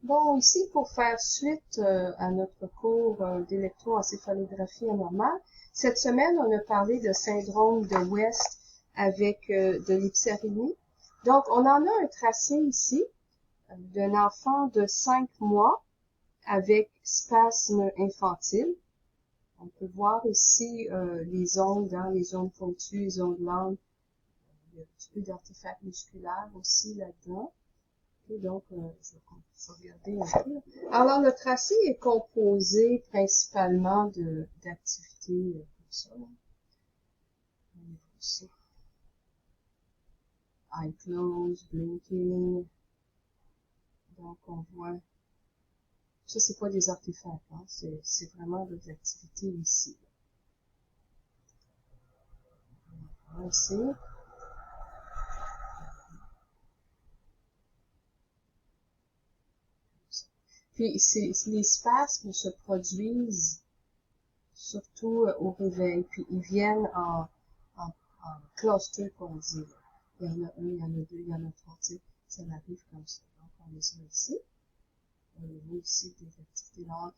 Bon, ici, pour faire suite à notre cours d'électroencéphalographie anormale, cette semaine, on a parlé de syndrome de West avec de l'hypsarémie. Donc, on en a un tracé ici d'un enfant de 5 mois avec spasme infantile. On peut voir ici les ongles, les ongles pointus, les ongles longs. Il y a un petit peu d'artefacts musculaires aussi là-dedans. Et donc, je vais regarder un peu. Alors, le tracé est composé principalement d'activités comme ça. Ici. Eye close, blinking. Donc, on voit. Ça, c'est pas des artefacts, hein. C'est vraiment des activités ici. Ici. Puis, les spasmes se produisent surtout au réveil, puis ils viennent en cluster, qu'on dit. Il y en a un, il y en a deux, il y en a trois, tu sais, ça arrive comme ça. Donc, on les a ici. On les voit ici, des activités là,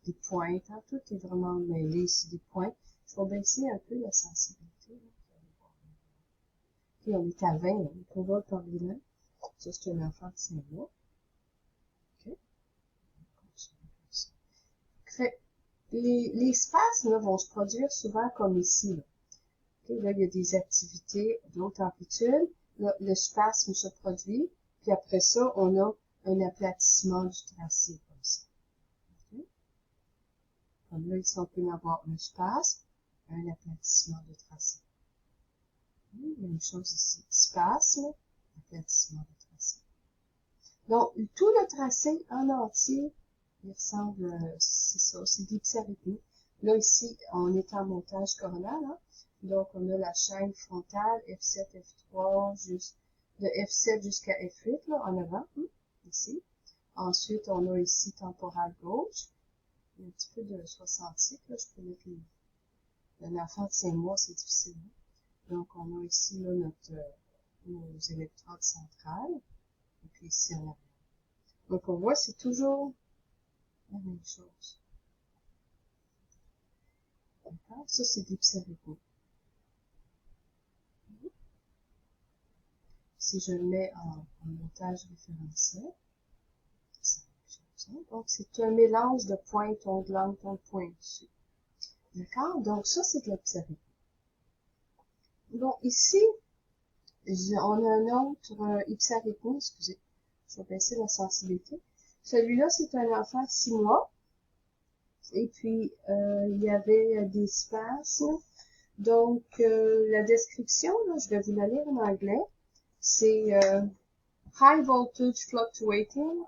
des pointes, hein, tout est vraiment mêlé ici, des points. Je vais baisser un peu la sensibilité, là. Puis, on est à 20, hein, on va parler là. Ça, c'est un enfant de 5 mois. OK. Fait, les spasmes là, vont se produire souvent comme ici, là. Okay, là, il y a des activités d'autres amplitudes. Là, le spasme se produit. Puis après ça, on a un aplatissement du tracé, comme ça. Okay? Comme là, ici, on peut avoir un spasme, un aplatissement de tracé. Même chose ici. Spasme, aplatissement de tracé. Donc, tout le tracé en entier, il ressemble, c'est ça, c'est d'hypsarythmie. Là, ici, on est en montage coronal, hein? Donc, on a la chaîne frontale, F7, F3, de F7 jusqu'à F8, là, en avant, ici. Ensuite, on a ici temporale gauche. Il y a un petit peu de 66, là, je peux mettre un enfant de 5 mois, c'est difficile. Hein? Donc, on a ici, là, nos électrodes centrales. Et puis ici, en arrière. Donc, on voit, c'est toujours la même chose. D'accord? Ça, c'est d'hypsarythmie. Si je le mets en montage référentiel, c'est la même chose. Hein? Donc, c'est un mélange de pointes onglantes, pointues. D'accord? Donc, ça, c'est de l'hypsarythmie. Bon, ici, on a un autre hypsarythmie, excusez. Je vais baisser la sensibilité. Celui-là, c'est un enfant de 6 mois. Et puis, il y avait des spasmes. Donc, la description, là, je vais vous la lire en anglais. C'est high voltage fluctuating,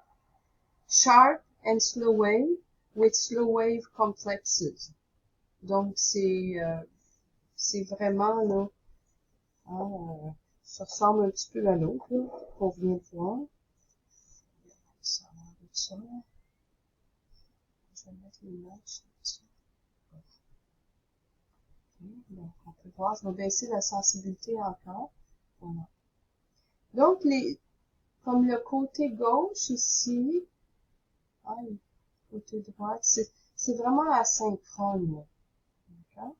sharp and slow wave with slow wave complexes. Donc, c'est vraiment, là, ça ressemble un petit peu à l'autre, qu'on vient de voir. Ça a l'air de ça. Je vais mettre les notes là-dessus. Okay. Donc, on peut voir, je vais baisser la sensibilité encore. Voilà. Donc, comme le côté gauche ici, le côté droit, c'est vraiment asynchrone. D'accord?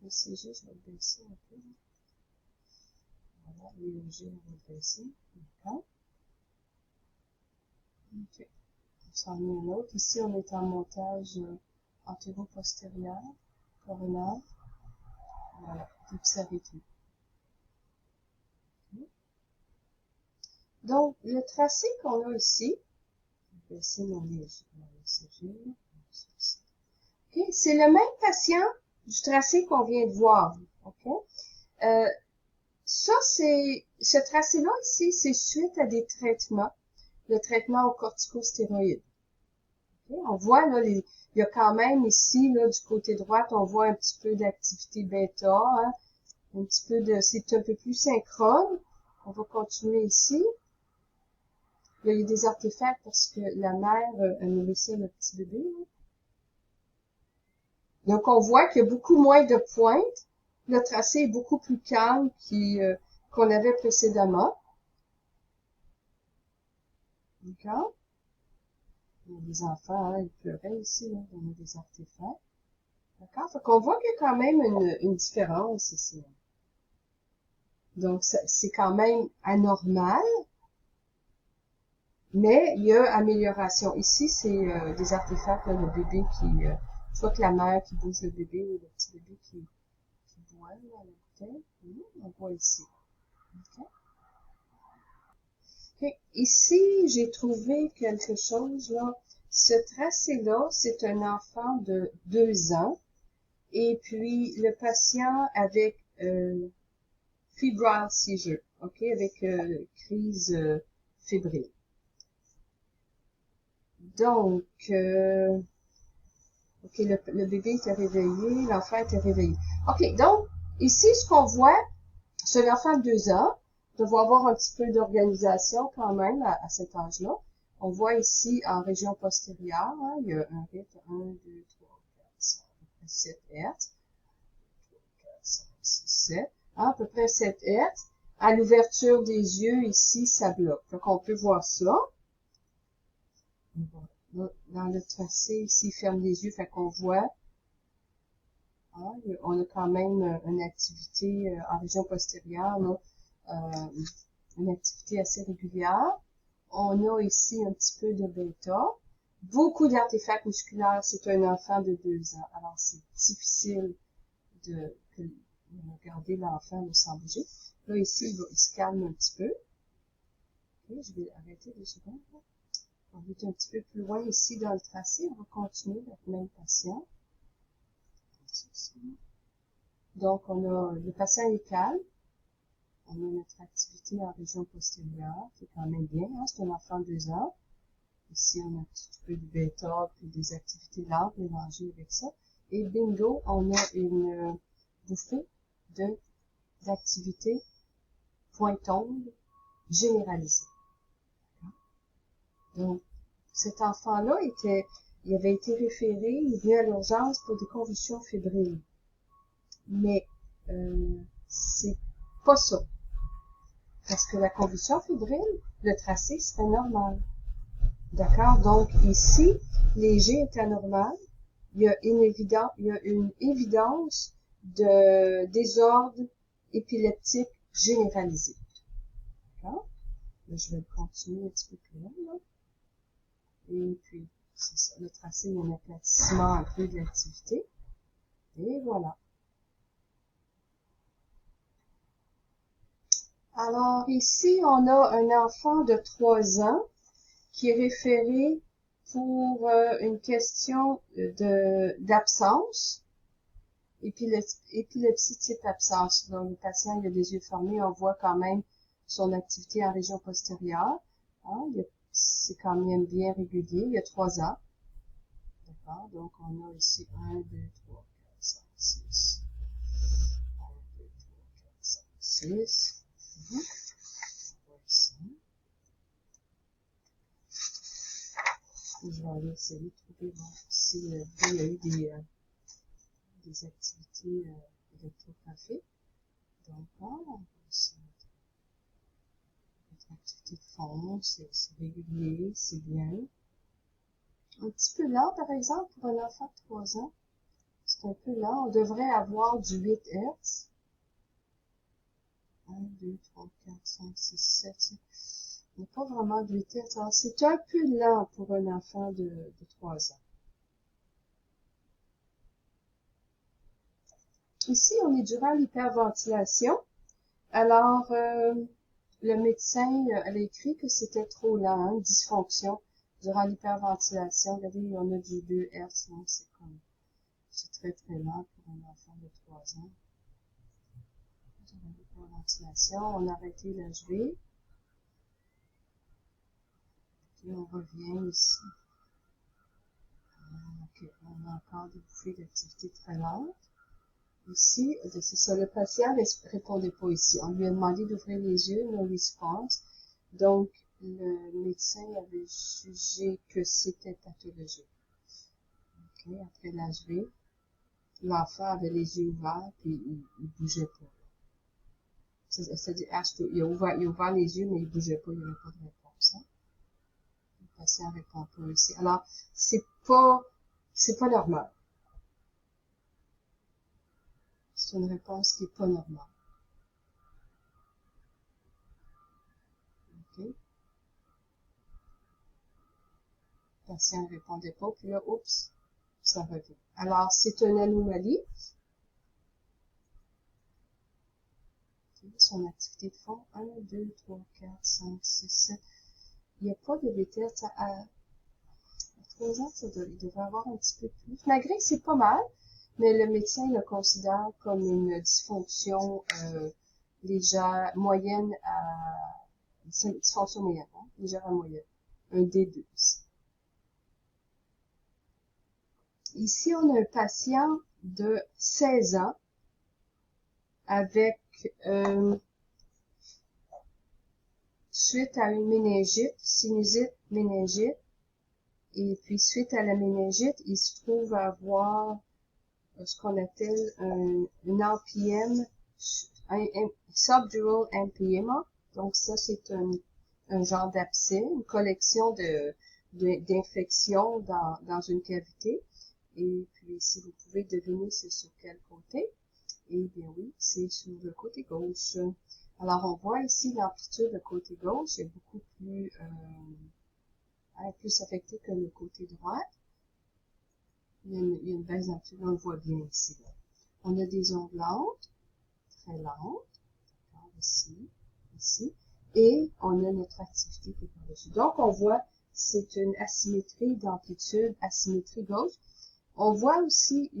C'est juste, je vais le baisser un peu. Voilà, l'IOG, on va le baisser. D'accord? Ok. On s'en met un autre. Ici, on est en montage antéro-postérieur, coronaire. Voilà, d'hypsarythmie. Donc, le tracé qu'on a ici, je vais baisser mon ECG. Okay. C'est le même patient du tracé qu'on vient de voir. Okay. Ce tracé-là ici, c'est suite à des traitements, le traitement aux corticostéroïdes. Okay. On voit là, il y a quand même ici, là, du côté droit, on voit un petit peu d'activité bêta, hein, un petit peu c'est un peu plus synchrone. On va continuer ici. Là, il y a des artefacts parce que la mère, elle nourrissait le petit bébé. Là. Donc, on voit qu'il y a beaucoup moins de pointes. Le tracé est beaucoup plus calme qu'on avait précédemment. D'accord? Il y a des enfants, hein, ils pleuraient ici, là. On a des artefacts. D'accord? Fait qu'on voit qu'il y a quand même une différence ici. Donc, c'est quand même anormal, mais il y a amélioration. Ici, c'est des artefacts, là, le bébé qui... soit que la mère qui bouge le bébé ou le petit bébé qui boit là, à la bouteille. On voit ici. Okay. Okay. Ici, j'ai trouvé quelque chose, là. Ce tracé-là, c'est un enfant de 2 ans. Et puis, le patient avec febrile seizure, ok, avec crise fébrile. Donc, ok, le bébé était réveillé, l'enfant était réveillé. Ok, donc, ici, ce qu'on voit, c'est un enfant de 2 ans, doit avoir un petit peu d'organisation quand même à cet âge-là. On voit ici, en région postérieure, hein, il y a un rythme 1, 2, 3, 4, 5, 7 Hertz. 5, 6, 7, à peu près 7 Hertz. À l'ouverture des yeux, ici, ça bloque. Donc, on peut voir ça. Dans le tracé, ici, il ferme les yeux, fait qu'on voit. Hein, on a quand même une activité en région postérieure, là, une activité assez régulière. On a ici un petit peu de bêta. Beaucoup d'artefacts musculaires. C'est un enfant de 2 ans. Alors, c'est difficile de garder l'enfant sans bouger. Là, ici, il se calme un petit peu. Okay, je vais arrêter 2 secondes. Là. On va être un petit peu plus loin ici dans le tracé. On va continuer avec le même patient. Donc, on a le patient est calme. On a notre activité en région postérieure, qui est quand même bien. Hein? C'est un enfant de 2 ans. Ici, on a un petit peu de bêta, puis des activités lentes mélangées avec ça. Et bingo, on a une bouffée d'activité pointonde généralisée. Donc, cet enfant-là il avait été référé, il venait à l'urgence pour des convulsions fébriles. Mais c'est pas ça. Parce que la convulsion fébrile, le tracé serait normal. D'accord? Donc, ici, léger est anormal. Il y a une évidence de désordre épileptique généralisé. D'accord? Là, je vais continuer un petit peu plus loin, là. Et puis, c'est ça, le tracé, il y a un aplatissement un peu de l'activité. Et voilà. Alors, ici, on a un enfant de 3 ans qui est référé pour une question d'absence, épilepsie type absence. Donc, le patient, il a des yeux fermés, on voit quand même son activité en région postérieure. Hein, c'est quand même bien régulier, il y a 3 ans. D'accord? Donc, on a ici 1, 2, 3, 4, 5, 6. 1, 2, 3, 4, 5, 6. On va ici. Je vais aller essayer de trouver si il y a eu des activités électrographiques. Donc, on va ici notre activité de fond, c'est régulier, c'est bien. Un petit peu lent, par exemple, pour un enfant de 3 ans. C'est un peu lent. On devrait avoir du 8 Hz. 1, 2, 3, 4, 5, 6, 7. Il n'y a pas vraiment de 8 Hz. Alors, c'est un peu lent pour un enfant de 3 ans. Ici, on est durant l'hyperventilation. Alors, le médecin elle a écrit que c'était trop lent, hein, dysfonction durant l'hyperventilation. Regardez, on a du 2 Hz, donc c'est très très lent pour un enfant de 3 ans. Durant l'hyperventilation, on a arrêté l'HV. Puis on revient ici. Ok, on a encore des bouffées d'activité très lentes. Ici, c'est ça, le patient ne répondait pas ici. On lui a demandé d'ouvrir les yeux, no response. Donc, le médecin avait jugé que c'était pathologique. Ok, après l'HV, l'enfant avait les yeux ouverts, puis il bougeait pas. C'est-à-dire, il a ouvert les yeux, mais il bougeait pas, il n'y avait pas de réponse. Hein? Le patient répond pas ici. Alors, c'est pas normal. C'est une réponse qui est pas normale. OK. Le patient ne répondait pas, puis là, oups, ça revient. Alors, c'est une anomalie. Okay. Son activité de fond, 1, 2, 3, 4, 5, 6, 7. Il n'y a pas de VTS à 3 ans, il devrait avoir un petit peu plus. Malgré que c'est pas mal, mais le médecin le considère comme une dysfonction légère, moyenne à... dysfonction moyenne, hein? Légère à moyenne. Un D2 ici. Ici, on a un patient de 16 ans avec suite à une méningite, sinusite, méningite, et puis suite à la méningite, il se trouve avoir ce qu'on appelle un NPM, un subdural empyema. Donc ça, c'est un genre d'abcès, une collection d'infections dans une cavité. Et puis, si vous pouvez deviner c'est sur quel côté, eh bien oui, c'est sur le côté gauche. Alors, on voit ici l'amplitude du côté gauche est beaucoup plus affectée que le côté droit. Il y a une baisse d'amplitude, on le voit bien ici. Là. On a des ondes lentes, très lentes, ici, ici, et on a notre activité qui est par-dessus. Donc, on voit, c'est une asymétrie d'amplitude, asymétrie gauche. On voit aussi,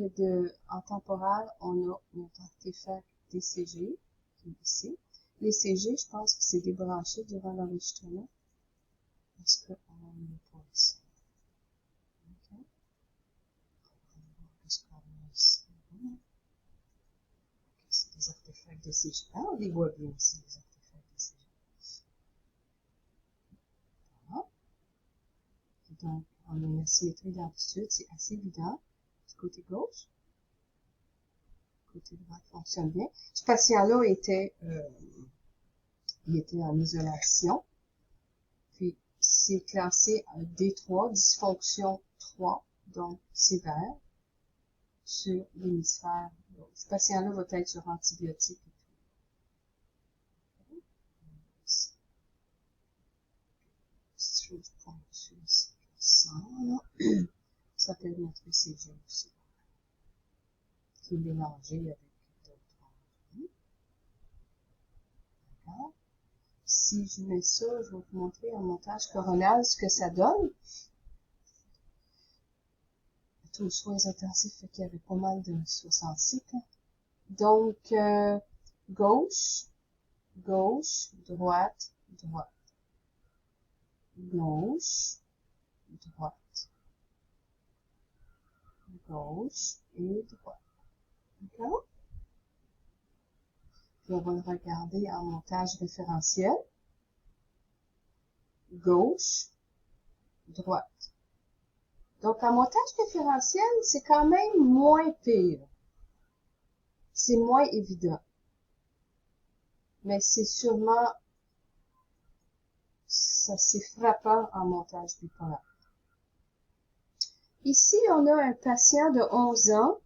en temporal, on a notre artefact DCG, qui est ici. Les CG, je pense que c'est débranché durant l'enregistrement. Parce qu'on n'est pas ici. OK. Qu'est-ce qu'on a ici? OK, c'est des artefacts DCG. Ah, on les voit bien ici, les artefacts DCG. Voilà. Donc, on a une asymétrie d'amplitude, c'est assez évident. Du côté gauche. Du côté droit fonctionne bien. Ce patient-là était en isolation. Puis, c'est classé D3, dysfonction 3, donc sévère, sur l'hémisphère. Ce patient-là va être sur antibiotiques et tout. Ici. Petite chose pointue ici. Ça, là. Ça s'appelle notre ECG aussi. Qui est mélangé avec d'autres ordres. D'accord. Si je mets ça, je vais vous montrer en montage coronal ce que ça donne. Aux soins intensifs, fait qu'il y avait pas mal de 66. Donc, gauche, gauche, droite, droite. Gauche, droite. Gauche et droite. D'accord? Puis on va le regarder en montage référentiel. Gauche, droite. Donc, en montage référentiel, c'est quand même moins pire. C'est moins évident. Mais c'est sûrement, ça c'est frappant en montage bipolaire. Ici, on a un patient de 11 ans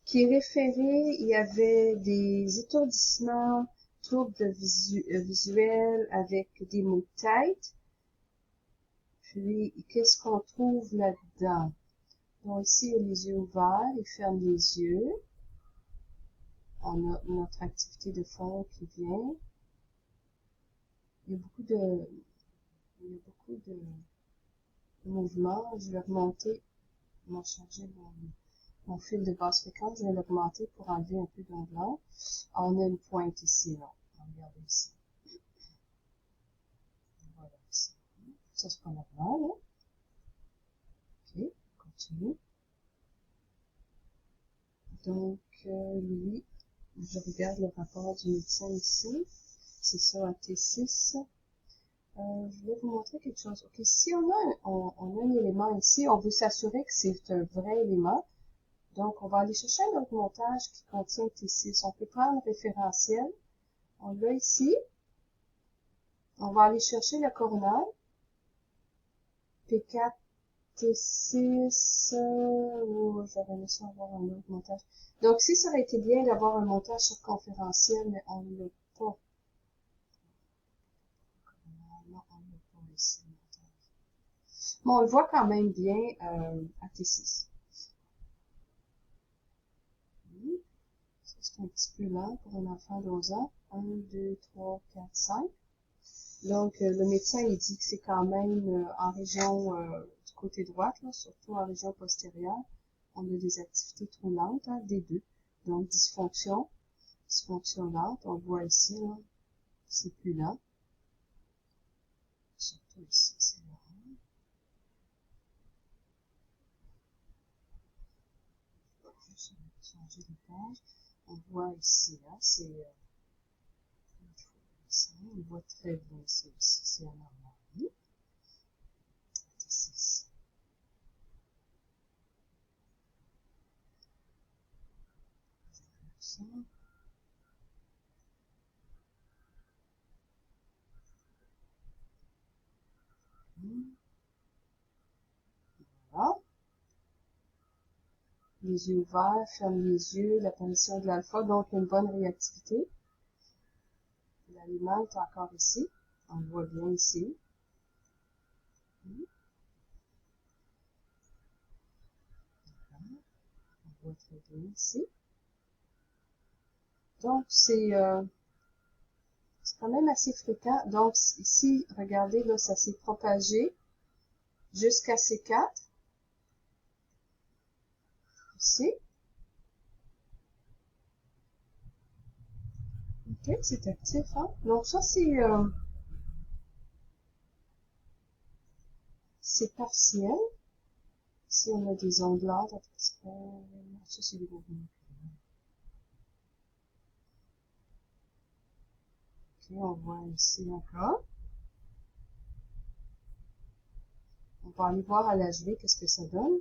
qui est référé, il y avait des étourdissements, troubles visuels avec des maux de tête. Puis, qu'est-ce qu'on trouve là-dedans? Donc, ici, il a les yeux ouverts, il ferme les yeux. On a notre activité de fond qui vient. Il y a beaucoup de mouvements. Je vais remonter, on va changer mon fil de basse fréquence, je vais l'augmenter pour enlever un peu d'onde blanc. On a une pointe ici, là. Regardez ici. Voilà, ici. Ça, c'est pas normal, là. OK, continue. Donc, lui, je regarde le rapport du médecin ici. C'est ça, à T6. Je vais vous montrer quelque chose. OK, si on a un élément ici, on veut s'assurer que c'est un vrai élément. Donc, on va aller chercher un autre montage qui contient T6. On peut prendre le référentiel. On l'a ici. On va aller chercher le coronal. P4, T6, j'aurais aimé ça avoir un autre montage. Donc, si ça aurait été bien d'avoir un montage circonférentiel, mais on ne l'a pas. Non, on ne l'a pas ici. Bon, on le voit quand même bien à T6. Ça, c'est un petit peu lent pour un enfant de 11 ans. 1, 2, 3, 4, 5. Donc, le médecin, il dit que c'est quand même en région du côté droite, là, surtout en région postérieure. On a des activités trop lentes, hein, des deux. Donc, dysfonction lente. On le voit ici, là, c'est plus lent. Surtout ici, c'est lent. Je vais changer de page. On voit ici, là, c'est... on voit très bien ici, c'est anormal. T6. Ça. Voilà. Les yeux ouverts, ferme les yeux, l'apparition de l'alpha, donc une bonne réactivité. L'aliment est encore ici. On le voit bien ici. On voit très bien ici. Donc, c'est quand même assez fréquent. Donc, ici, regardez, là, ça s'est propagé jusqu'à C4. Ici. Ok, c'est actif, hein. Donc, ça, c'est partiel. Ici, on a des onglades, un petit peu. Ça, c'est des mouvements. Ok, on voit ici encore. On va aller voir à l'HV qu'est-ce que ça donne.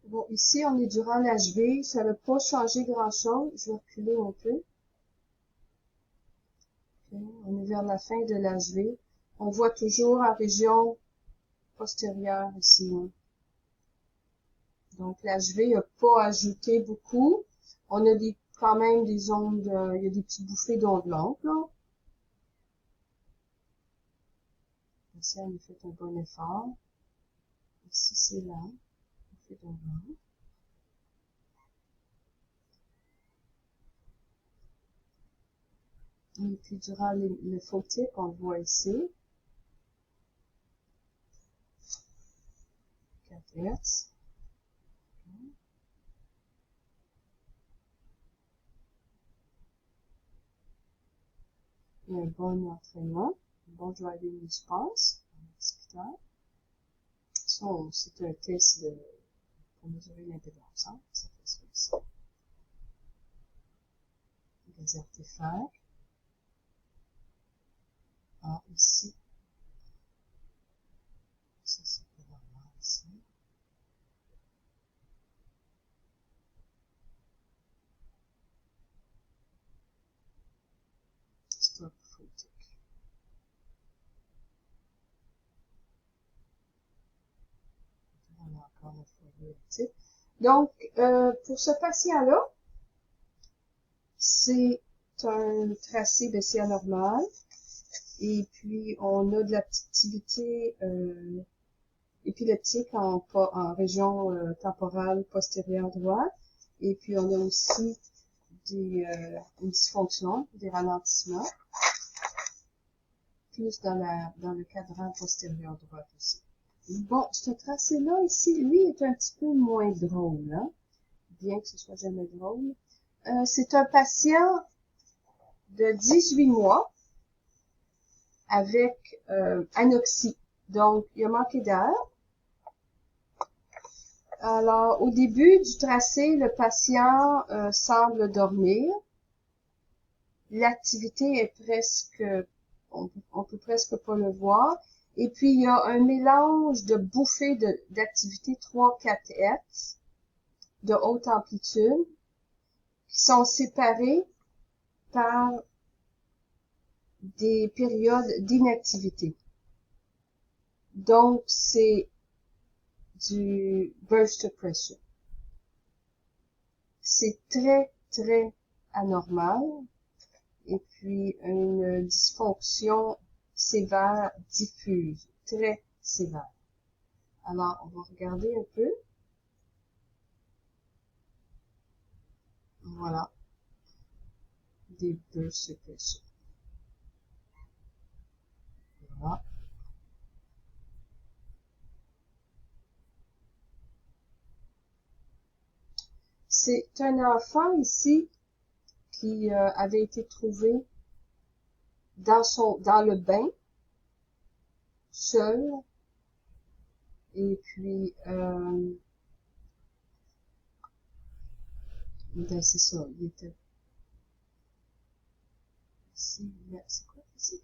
Bon, ici, on est durant l'HV. Ça n'a pas changé grand-chose. Je vais reculer un peu. Okay. On est vers la fin de l'HV. On voit toujours en région postérieure ici. Hein. Donc, l'HV n'a pas ajouté beaucoup. On a quand même des ondes, il y a des petites bouffées d'ondes longues, là. Ici, on a fait un bon effort. Ici, c'est là. On fait d'ondes longues. Et puis, durant le photique, on le voit ici. 4 Hz. Il y a un bon entraînement, un bon driving response dans l'hôpital. Ça, c'est un test pour mesurer l'impédance. Hein? Ça fait ça ici. Des artefacts. Ah, ici. Ça, c'est pas normal ici. Stop photic. On a encore notre foyer actif. Donc, pour ce patient-là, c'est un tracé BCA normal. Et puis, on a de l'activité épileptique en région temporale postérieure droite. Et puis, on a aussi une dysfonction, des ralentissements, plus dans le cadran postérieur droit aussi. Bon, ce tracé-là ici, lui, est un petit peu moins drôle, hein? Bien que ce soit jamais drôle. C'est un patient de 18 mois avec anoxie. Donc, il a manqué d'air. Alors, au début du tracé, le patient semble dormir. L'activité est presque, on peut presque pas le voir. Et puis, il y a un mélange de bouffées d'activité 3-4 Hz de haute amplitude qui sont séparées par des périodes d'inactivité. Donc, c'est du burst pressure. C'est très, très anormal. Et puis, une dysfonction sévère diffuse, très sévère. Alors, on va regarder un peu. Voilà. Des burst pressure. Voilà. C'est un enfant ici qui avait été trouvé dans le bain, seul, et puis ben c'est ça, il était ici, c'est quoi ici?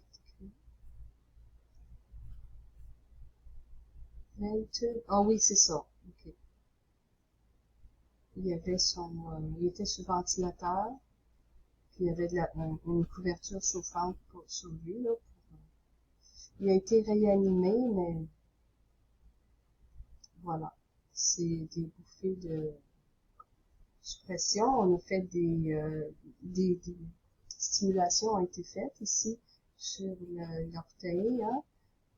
Ah oui, c'est ça. Ok. Il y avait il était sous ventilateur, puis il y avait une couverture chauffante sur lui, là. Il a été réanimé, mais voilà. C'est des bouffées de suppression. On a fait des stimulations ont été faites ici sur l'orteil, hein.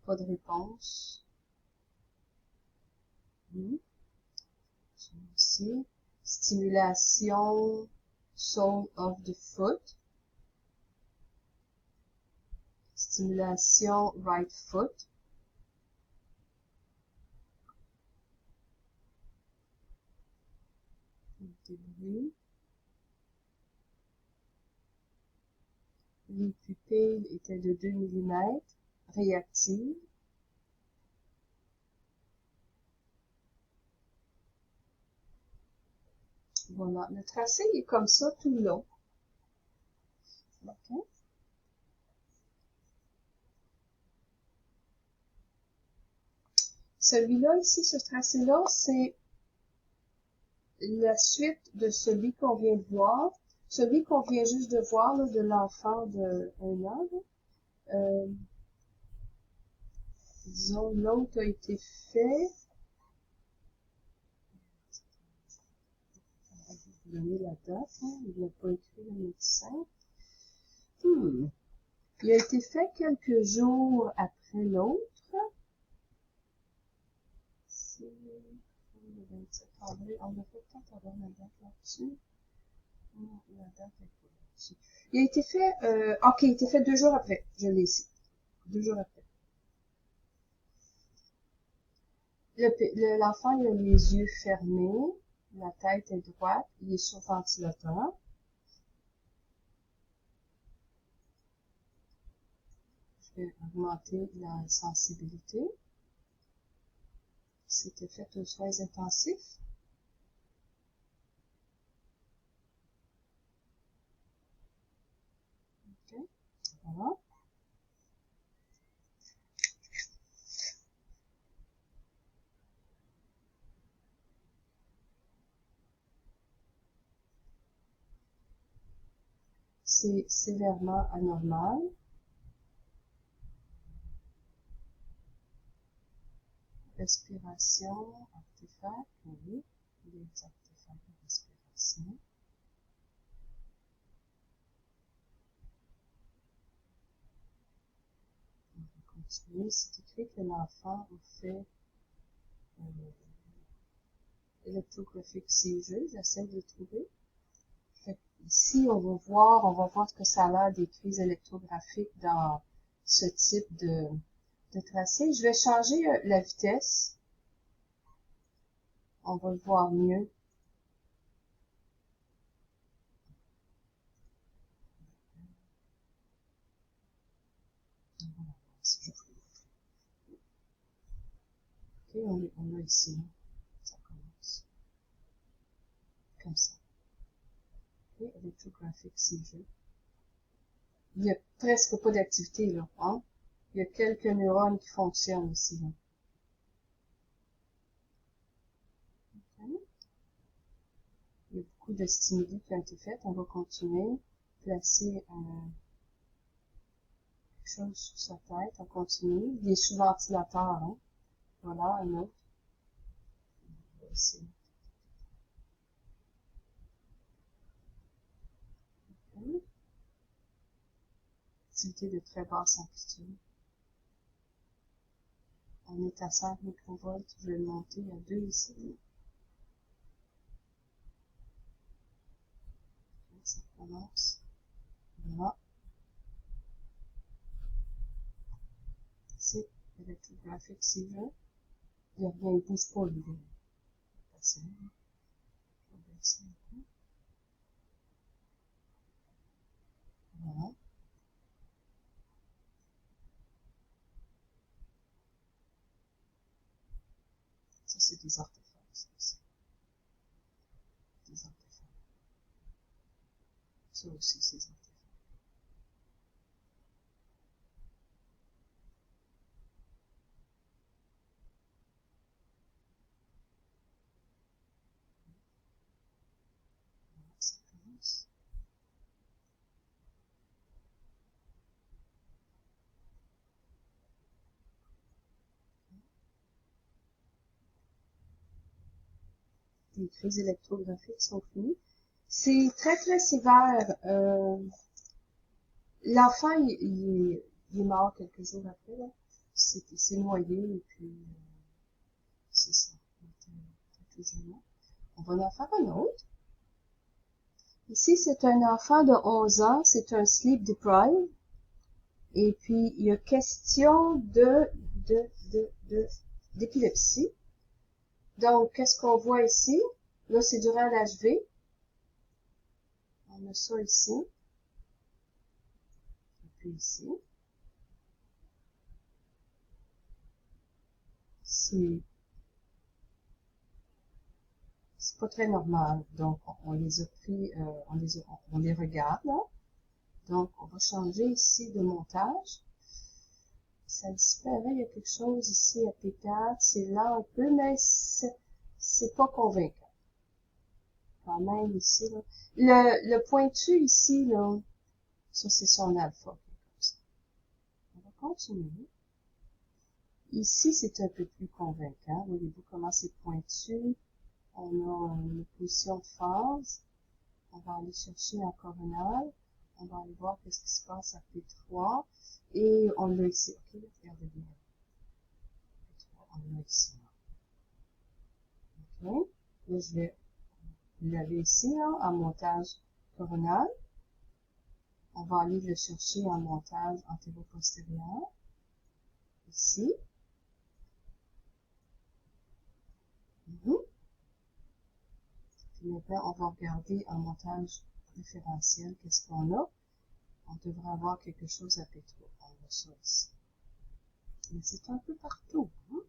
Pas de réponse. Ici. Stimulation sole of the foot. Stimulation right foot. Des bruits. Les pupilles étaient de 2 mm, réactives. Voilà, le tracé est comme ça tout le long. Okay. Celui-là ici, ce tracé-là, c'est la suite de celui qu'on vient de voir. Celui qu'on vient juste de voir, là, de l'enfant de 1 an, disons, l'autre a été fait. Je vais vous donner la date, hein. Il n'a pas écrit le médecin. Il a été fait quelques jours après l'autre. C'est le 27 avril. On devrait peut-être avoir la date là-dessus. Non, la date est pas là-dessus. Il a été fait, ok, il a été fait 2 jours après. Je l'ai ici. 2 jours après. L'enfant, il a les yeux fermés. La tête est droite. Il est sur ventilateur. Je vais augmenter la sensibilité. C'était fait aux soins intensifs. Ok, voilà. C'est sévèrement anormal. Respiration, artefact, oui, des artefacts de respiration. On va continuer. C'est écrit que l'enfant a fait electrographic seizure. J'essaie de le trouver. Fait ici, on va voir que ça a l'air des crises électrographiques dans ce type de tracé. Je vais changer la vitesse. On va le voir mieux. Voilà, si je trouve. Ok, on a ici. Ça commence. Comme ça. Ok, electrographic seizure. Il n'y a presque pas d'activité, là, hein? Il y a quelques neurones qui fonctionnent ici, là. Okay. Il y a beaucoup de stimuli qui ont été faits. On va continuer. Placer quelque chose sous sa tête. On continue. Il est sous ventilateur, hein? Voilà, un autre. Ici. Okay. Activité de très basse amplitude. On est à 5 microvolts, je vais le monter à 2 ici. Ça commence. Voilà. C'est Electrographic Seizure. Il n'y a rien, il ne bouge pas, lui. Voilà. Ça, c'est des artefacts, ça aussi. Des artefacts. Ça aussi, c'est des artefacts. Voilà, ça commence. Les crises électrographiques sont finies. C'est très, très sévère. L'enfant, il est mort quelques jours après, là. Il s'est noyé, et puis, c'est ça. Il était toujours là. On va en faire un autre. Ici, c'est un enfant de 11 ans, c'est un sleep deprived. Et puis, il y a question d'épilepsie. Donc, qu'est-ce qu'on voit ici? Là, c'est durant l'HV. On a ça ici. Et puis ici. C'est pas très normal. Donc, on les a pris, on les regarde, là. Donc, on va changer ici de montage. Ça disparaît, il y a quelque chose ici à P4. C'est là un peu, mais c'est pas convaincant. Quand même, ici, là. Le pointu ici, là, ça, c'est son alpha. On va continuer. Ici, c'est un peu plus convaincant. Voyez-vous comment c'est pointu. On a une position de phase. On va aller chercher en coronal. On va aller voir qu'est-ce qui se passe à P3. Et on l'a ici. OK, regardez bien. P3, on l'a ici. OK. Là, je vais l'aller ici, là, en montage coronal. On va aller le chercher en montage antéro-postérieur. Ici. Puis maintenant, on va regarder en montage référentiel qu'est-ce qu'on a. On devrait avoir quelque chose à P3. On a ça ici. Mais c'est un peu partout. Hein?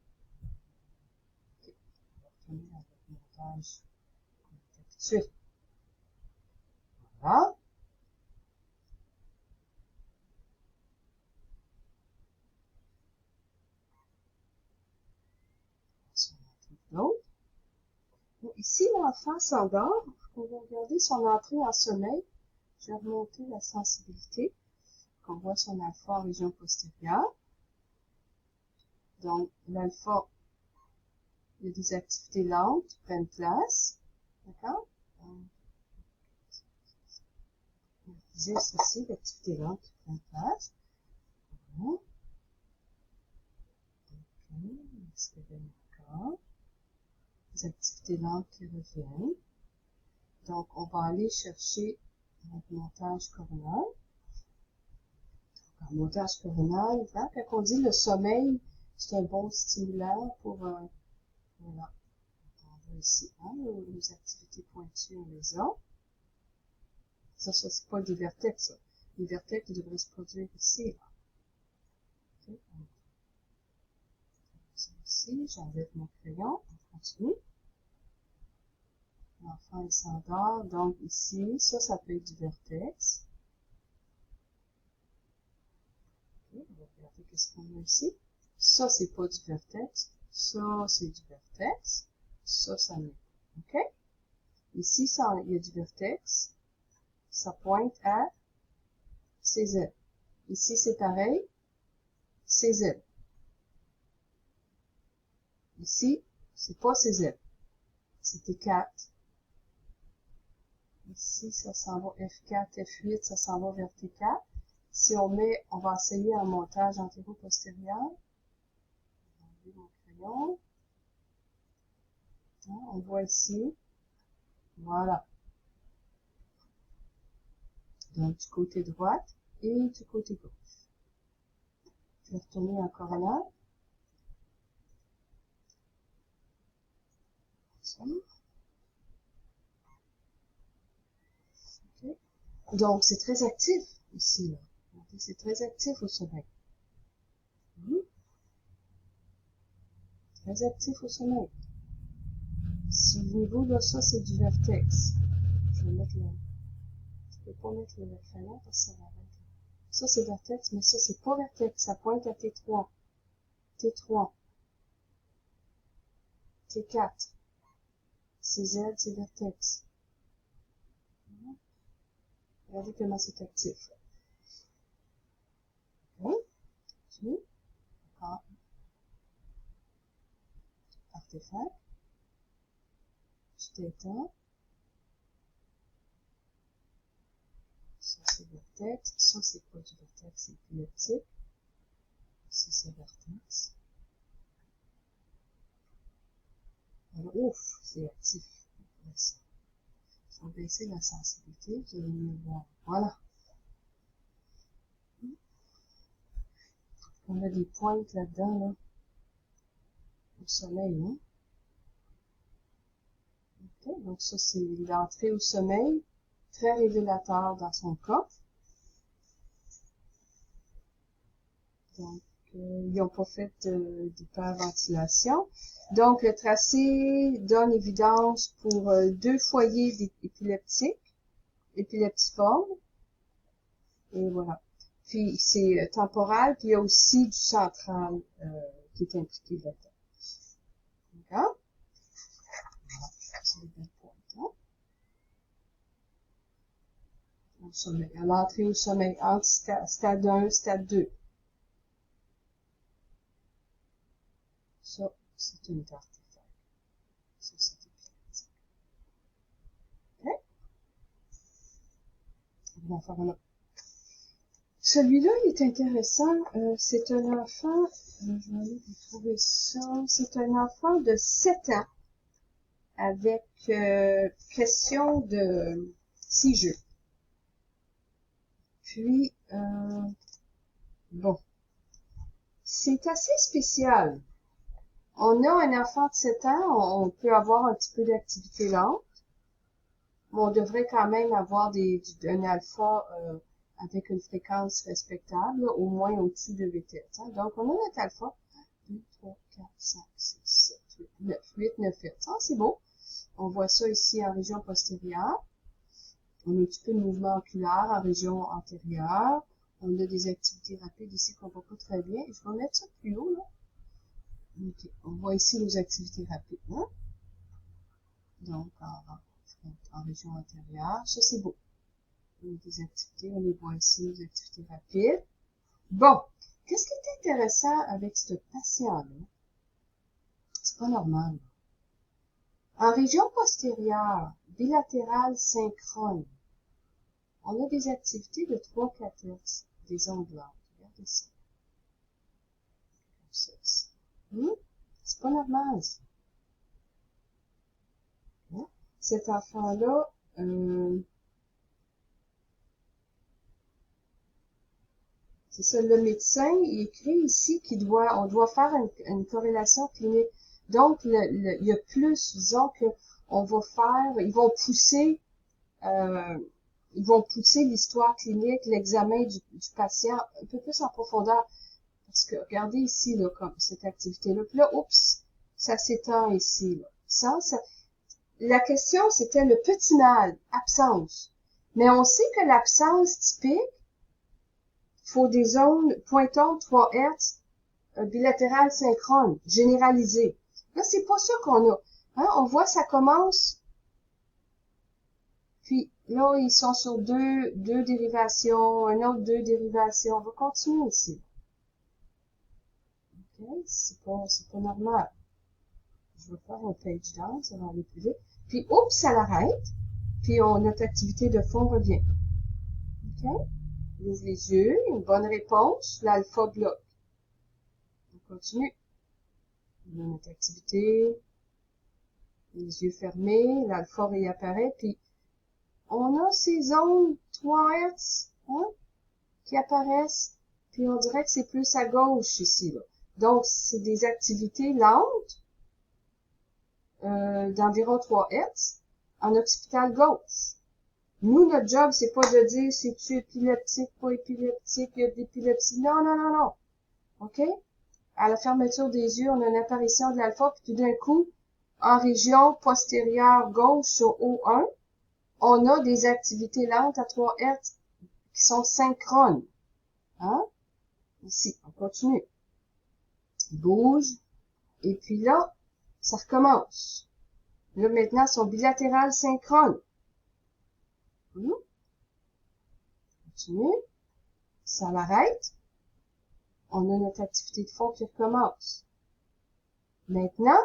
Okay. On va retourner avec le montage qu'on est habitué. Voilà. Si on en trouve d'autres. Bon, ici, l'enfant s'endort. On va regarder son entrée en sommeil. Je vais remonter la sensibilité. On voit son alpha en région postérieure. Donc, l'alpha, il y a des activités lentes qui prennent place. D'accord? On disait ceci, l'activité lente qui prend place. Voilà. Ok, on se réveille encore. Les activités lentes qui reviennent. Donc, on va aller chercher notre montage coronal. En montage coronal, hein, quand on dit le sommeil, c'est un bon stimulant pour, voilà. On va ici, hein, nos activités pointues, on les a. Ça, c'est pas des vertex, ça. Les vertex devraient se produire ici, là. Okay. Ici, j'enlève mon crayon, on continue. L'enfant, il s'endort, donc ici, ça peut être du vertex. Okay, on va regarder qu'est-ce qu'on a ici. Ça, c'est pas du vertex. Ça, c'est du vertex. Ça n'est pas. OK? Ici, il y a du vertex. Ça pointe à CZ. Ici, c'est pareil. CZ. Ici, c'est pas CZ. C'est T4. Ici, ça s'en va F4, F8, ça s'en va vers T4. Si on met, on va essayer un montage antéro-postérieur. Je vais enlever mon crayon. On voit ici. Voilà. Donc, du côté droite et du côté gauche. Je vais retourner encore là. Okay. Donc, c'est très actif ici. C'est très actif au sommeil. Très actif au sommeil. Si au niveau de ça, c'est du vertex. Je vais mettre le... Je peux pas mettre le crayon parce que ça va être... Ça, c'est vertex, mais ça, c'est pas vertex. Ça pointe à T3. T3. T4. CZ, c'est vertex. Regardez comment c'est actif. Oui. Tu. Encore. Artefact. Tu t'éteins. Ça, c'est vertex. Ça, c'est pas du vertex, c'est épileptique. Ça, c'est vertex. Alors, ouf, c'est actif. Je vais baisser la sensibilité, vous allez mieux voir. Voilà. On a des pointes là-dedans, là. Au sommeil, hein. Ok, donc ça, c'est l'entrée au sommeil. Très révélateur dans son cas. Donc, ils n'ont pas fait d'hyperventilation. Donc, le tracé donne évidence pour 2 foyers épileptiformes. Et voilà. Puis, c'est temporal, puis il y a aussi du central qui est impliqué là-dedans. D'accord? Voilà. C'est des belles pointes, hein? Au sommeil. À l'entrée au sommeil, entre stade 1, stade 2. Ça, c'est une artefact. Ça, c'est épileptique. OK? On va faire un autre. Celui-là, il est intéressant. C'est un enfant, je vais aller vous trouver ça. C'est un enfant de 7 ans avec question de 6 jeux. Puis, bon, c'est assez spécial. On a un enfant de 7 ans, on peut avoir un petit peu d'activité lente, mais on devrait quand même avoir un alpha avec une fréquence respectable, là, au moins au-dessus de 8 Hz. Hein. Donc, on a notre alpha. 2, 3, 4, 5, 6, 7, 8, 9. 8, 9 Hz. Ah, c'est beau. On voit ça ici en région postérieure. On a un petit peu de mouvement oculaire en région antérieure. On a des activités rapides ici qu'on voit pas très bien. Je vais mettre ça plus haut, là. OK. On voit ici nos activités rapides, hein? Donc, en région antérieure. Ça, c'est beau. On a des activités, on les voit ici, des activités rapides. Bon. Qu'est-ce qui est intéressant avec ce patient-là? C'est pas normal. En région postérieure, bilatérale synchrone, on a des activités de 3-4 Hz, des ondes lentes. Regardez ça. Comme ça. C'est pas normal, ça. Hein? Cet enfant-là, c'est ça, le médecin, il écrit ici on doit faire une corrélation clinique. Donc, il y a plus, disons que on va faire, ils vont pousser l'histoire clinique, l'examen du patient un peu plus en profondeur. Parce que, regardez ici, là, comme cette activité-là. Puis là, oups, ça s'étend ici, là. La question, c'était le petit mal, absence. Mais on sait que l'absence typique, faut des zones pointantes 3 Hz, bilatérales synchrones, généralisées. Là, c'est pas ça qu'on a. Hein? On voit, ça commence. Puis, là, ils sont sur deux dérivations, un autre 2 dérivations. On va continuer ici. OK? C'est pas normal. Je vais faire un page down, ça va aller plus vite. Puis, oups, ça l'arrête. Puis, notre activité de fond revient. OK? Il ouvre les yeux, une bonne réponse, l'alpha bloque. On continue. On a notre activité, les yeux fermés, l'alpha réapparaît, puis on a ces ondes 3 Hz hein, qui apparaissent, puis on dirait que c'est plus à gauche ici. Là. Donc, c'est des activités lentes d'environ 3 Hz en occipital gauche. Nous, notre job, c'est pas de dire c'est-tu épileptique, pas épileptique, il y a de l'épilepsie. Non, non, non, non. OK? À la fermeture des yeux, on a une apparition de l'alpha, puis tout d'un coup, en région postérieure gauche sur O1, on a des activités lentes à 3 Hz qui sont synchrones. Hein? Ici, on continue. Il bouge. Et puis là, ça recommence. Là, maintenant, ils sont bilatérales synchrones. Continue. Ça l'arrête. On a notre activité de fond qui recommence. Maintenant,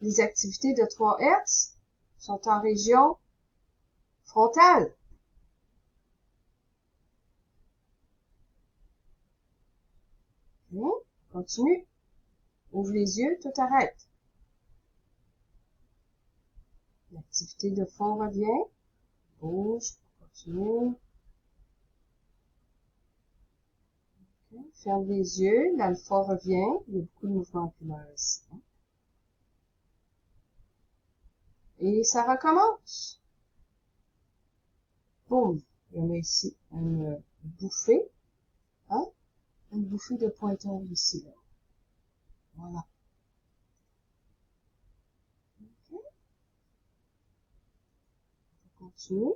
les activités de 3 Hz sont en région frontale. Bien, continue. Ouvre les yeux, tout arrête. L'activité de fond revient. Bouge, continue. Okay. Ferme les yeux, l'alpha revient. Il y a beaucoup de mouvements oculaires ici. Hein? Et ça recommence. Boum. Il y en a ici une bouffée. Hein? Une bouffée de pointeur ici, là. Voilà. Okay. On continue.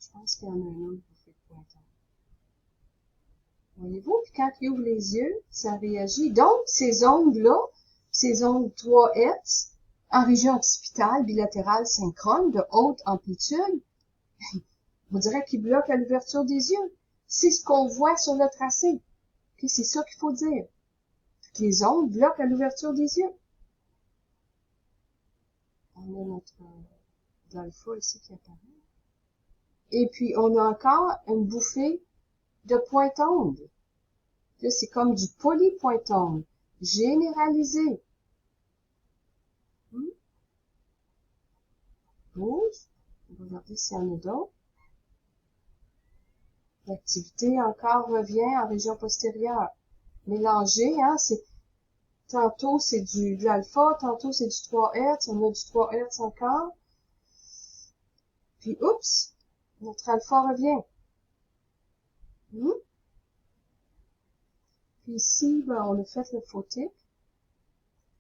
Je pense qu'il y en a une autre bouffée de pointeur. Voyez-vous? Puis quand il ouvre les yeux, ça réagit. Donc, ces ondes-là, ces ondes 3 Hz, en région occipitale, bilatérale, synchrone, de haute amplitude, on dirait qu'il bloque à l'ouverture des yeux. C'est ce qu'on voit sur le tracé. Okay, c'est ça qu'il faut dire. Que les ondes bloquent à l'ouverture des yeux. On a notre alpha ici qui apparaît. Et puis, on a encore une bouffée de pointe-onde. Là, c'est comme du polypointe-onde, généralisé. Bouge. On va regarder s'il y en a d'autres. L'activité encore revient en région postérieure. Mélangé, hein, c'est, tantôt c'est de l'alpha, tantôt c'est du 3 Hz, on a du 3 Hz encore. Puis, oups, notre alpha revient. Puis ici, ben, on a fait le photique.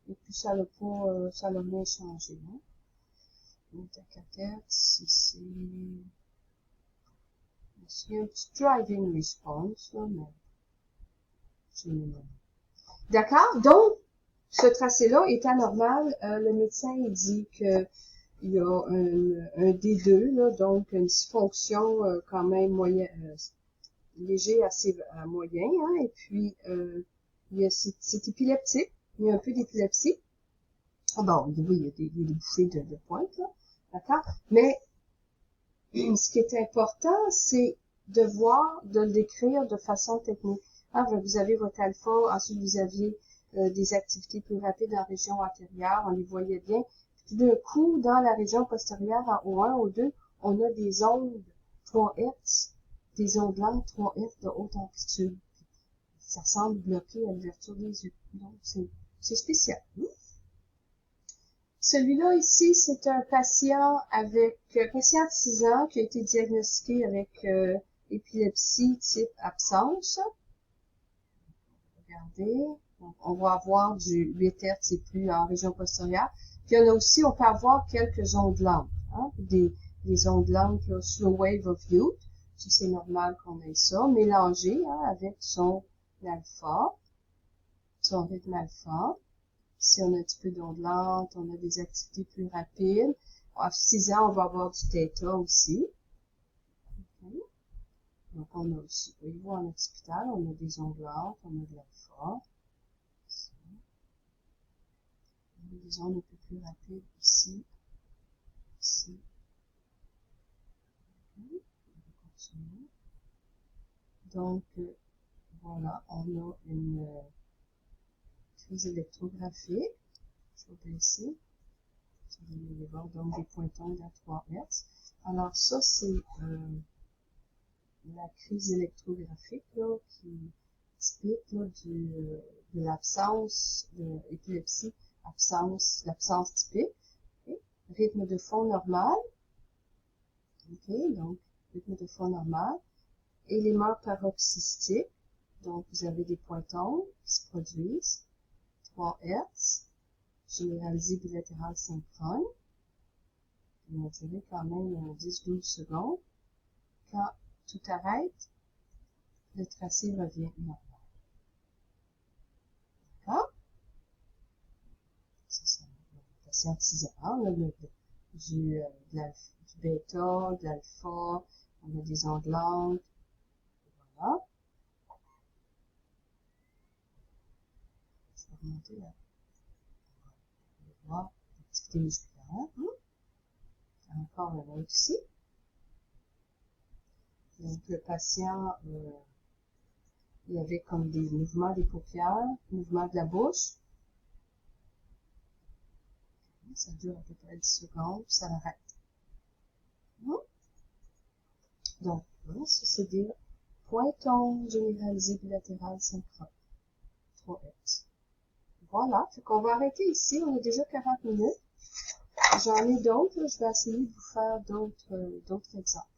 Et puis, ça l'a pas, ça l'a bien changé, hein. Donc, à 4 Hz, ici, il y a un petit driving response, là, mais, c'est minimal. D'accord? Donc, ce tracé-là est anormal. Le médecin, il dit que il y a un D2, là, donc une dysfonction quand même moyen, léger à moyen, hein, et puis c'est épileptique, il y a un peu d'épilepsie. Ah bon, oui, il y a des bouffées de pointe, là, d'accord? Mais ce qui est important, c'est de voir, de le décrire de façon technique. Ah, vous avez votre alpha, ensuite vous aviez des activités plus rapides en région antérieure, on les voyait bien. Puis d'un coup, dans la région postérieure, en O1, O2, on a des ondes 3 Hz, des ondes lentes 3 Hz de haute amplitude. Ça semble bloquer à l'ouverture des yeux. Donc, c'est spécial. Celui-là ici, c'est un patient patient de 6 ans qui a été diagnostiqué avec épilepsie type absence. Regardez, donc, on va avoir du 8 Hz, c'est plus en région postérieure. Puis on a aussi, on peut avoir quelques ondes lentes, hein, des ondes lentes, là, slow wave of youth. Ça, c'est normal qu'on ait ça, mélangé hein, avec son alpha, son rythme alpha. Si on a un petit peu d'ondes lentes, on a des activités plus rapides. À 6 ans, on va avoir du theta aussi. Okay. Donc, on a aussi, voyez-vous, en occipital, on a des ondes lentes, on a de l'alpha. des zones un peu plus rapides ici, ici. Okay. Donc, voilà, on a une crise électrographique. Je vais baisser. Vous allez voir donc des pointons à 3 Hz. Alors, ça, c'est la crise électrographique là, qui est typique là, de l'absence de l'épilepsie, l'absence typique. Okay. Rythme de fond normal. Ok, donc rythme de fond normal. Éléments paroxystiques. Donc, vous avez des pointons qui se produisent. 3 Hz. Généralisé bilatéral synchrone. Il va durer quand même 10-12 secondes. Quand tout arrête, le tracé revient normal. D'accord? C'est ça. C'est antisérant, du bêta, de l'alpha, on a des ondes lentes. Voilà. Je vais remonter là. On va voir l'activité musculaire. Encore un autre ici. Donc, le patient, il y avait comme des mouvements des paupières, mouvements de la bouche. Ça dure à peu près 10 secondes, puis ça arrête. Donc, voilà, ça c'est des pointons généralisés bilatéral synchrone. 3 Hz. Voilà, fait qu'on va arrêter ici, on a déjà 40 minutes. J'en ai d'autres, je vais essayer de vous faire d'autres exemples.